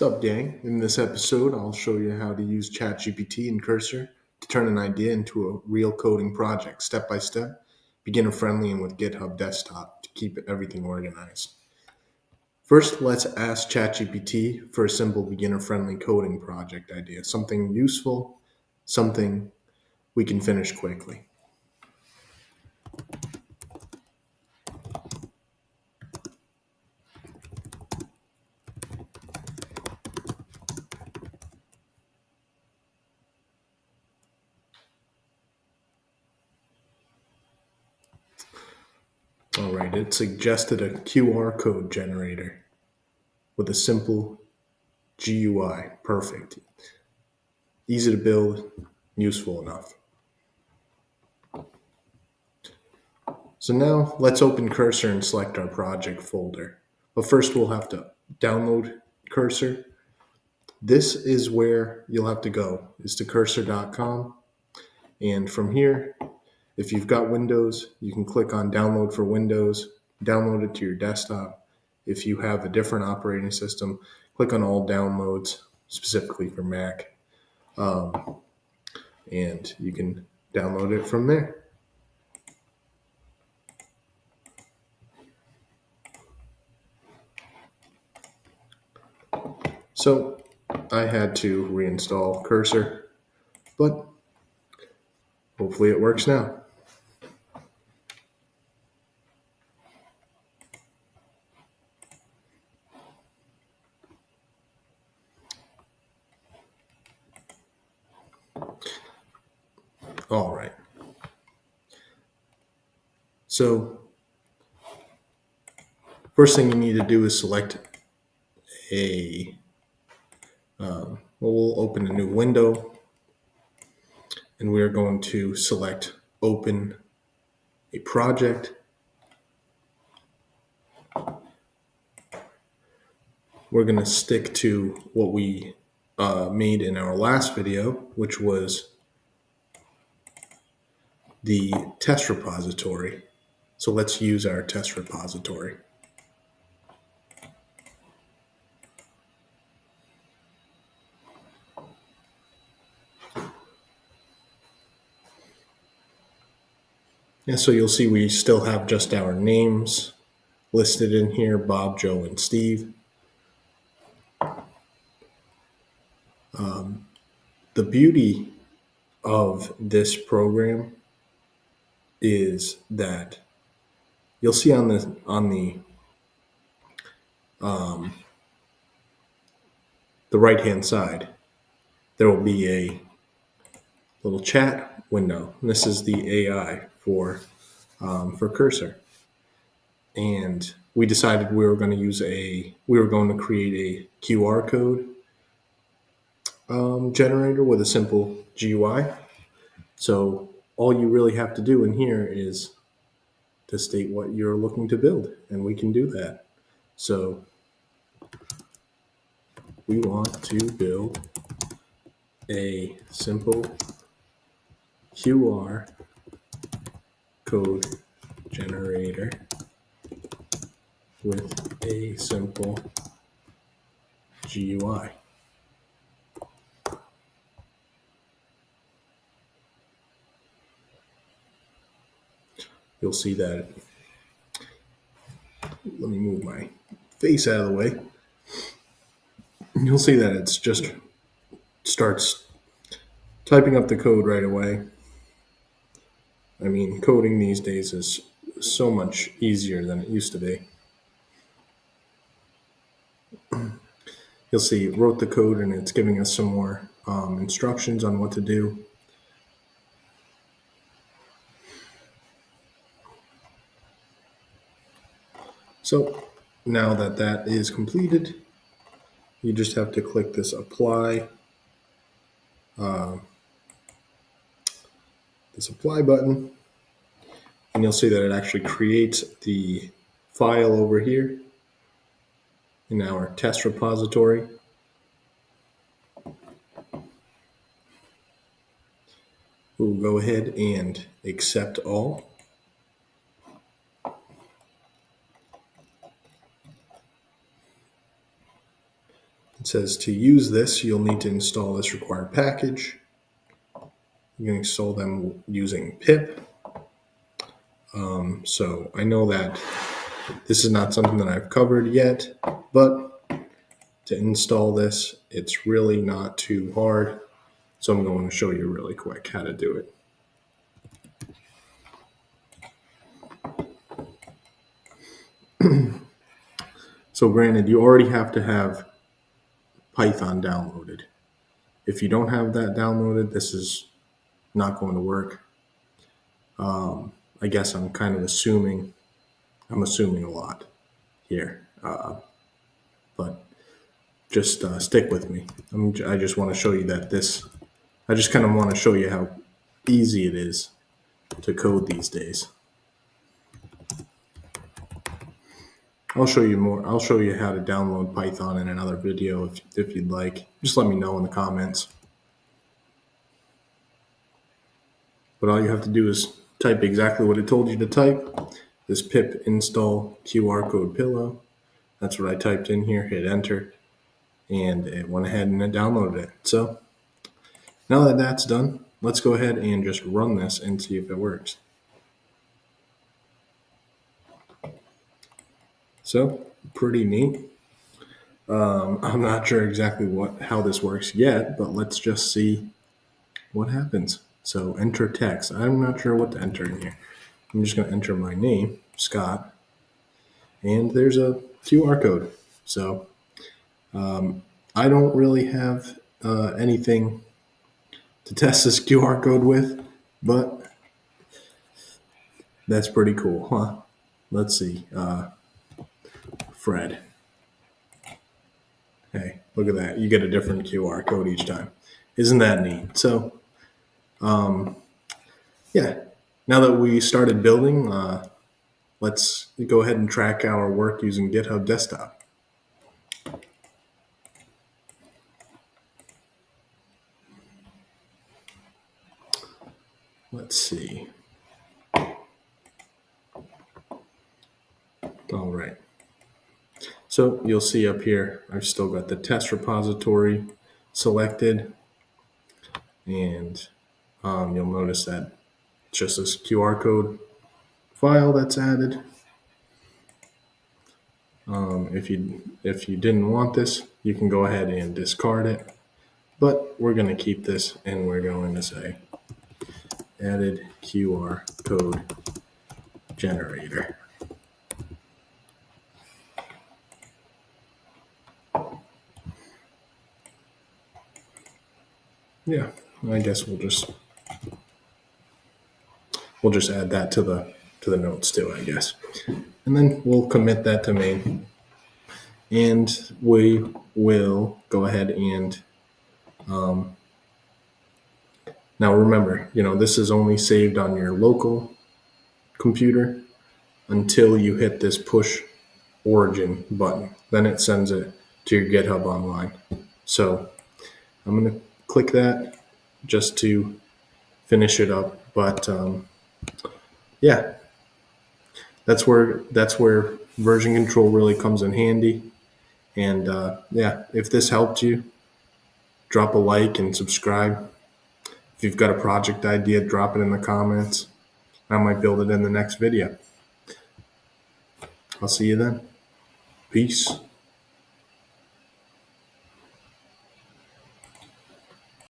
What's up, gang? In this episode, I'll show you how to use ChatGPT and Cursor to turn an idea into a real coding project, step by step, beginner friendly, and with GitHub Desktop to keep everything organized. First, let's ask ChatGPT for a simple beginner friendly coding project idea, something useful, something we can finish quickly. All right, it suggested a QR code generator with a simple GUI. Perfect. Easy to build, useful enough. So now let's open Cursor and select our project folder. But first we'll have to download Cursor. This is where you'll have to go, is to cursor.com. And from here, if you've got Windows, you can click on download for Windows, download it to your desktop. If you have a different operating system, click on all downloads, specifically for Mac. And you can download it from there. So I had to reinstall Cursor, but hopefully it works now. All right. So first thing you need to do is select we'll open a new window, and we're going to select open a project. We're going to stick to what we made in our last video, which was the test repository. So let's use our test repository. And so you'll see we still have just our names listed in here, Bob, Joe, and Steve. The beauty of this program is that you'll see on the right hand side there will be a little chat window. And this is the AI for Cursor, and we decided we were going to create a QR code generator with a simple GUI. So all you really have to do in here is to state what you're looking to build, and we can do that. So we want to build a simple QR code generator with a simple GUI. You'll see that, let me move my face out of the way. You'll see that it's just starts typing up the code right away. I mean, coding these days is so much easier than it used to be. You'll see it wrote the code and it's giving us some more instructions on what to do. So now that that is completed, you just have to click this apply button, and you'll see that it actually creates the file over here in our test repository. We'll go ahead and accept all. It says to use this, you'll need to install this required package. You can install them using pip. So I know that this is not something that I've covered yet, but to install this, it's really not too hard. So I'm going to show you really quick how to do it. So granted, you already have to have Python downloaded. If you don't have that downloaded, this is not going to work. I guess I'm kind of assuming a lot here, but just stick with me. I just want to show you that I just kind of want to show you how easy it is to code these days. I'll show you more. I'll show you how to download Python in another video if you'd like. Just let me know in the comments. But all you have to do is type exactly what it told you to type. This pip install QR code pillow. That's what I typed in here, hit enter, and it went ahead and it downloaded it. So now that that's done, let's go ahead and just run this and see if it works. So pretty neat. I'm not sure exactly how this works yet, but let's just see what happens. So enter text. I'm not sure what to enter in here. I'm just going to enter my name, Scott, and there's a QR code. So I don't really have anything to test this QR code with, but that's pretty cool, huh? Let's see. Fred. Hey, look at that. You get a different QR code each time. Isn't that neat? So, yeah, now that we started building, let's go ahead and track our work using GitHub Desktop. Let's see. All right. So you'll see up here, I've still got the test repository selected, and you'll notice that it's just this QR code file that's added. If you didn't want this, you can go ahead and discard it, but we're going to keep this, and we're going to say added QR code generator. Yeah, I guess we'll just add that to the notes too, I guess. And then we'll commit that to main. And we will go ahead and now remember, this is only saved on your local computer until you hit this push origin button. Then it sends it to your GitHub online. So I'm going to click that just to finish it up. But yeah, that's where version control really comes in handy. And yeah, if this helped you, drop a like and subscribe. If you've got a project idea, drop it in the comments. I might build it in the next video. I'll see you then. Peace.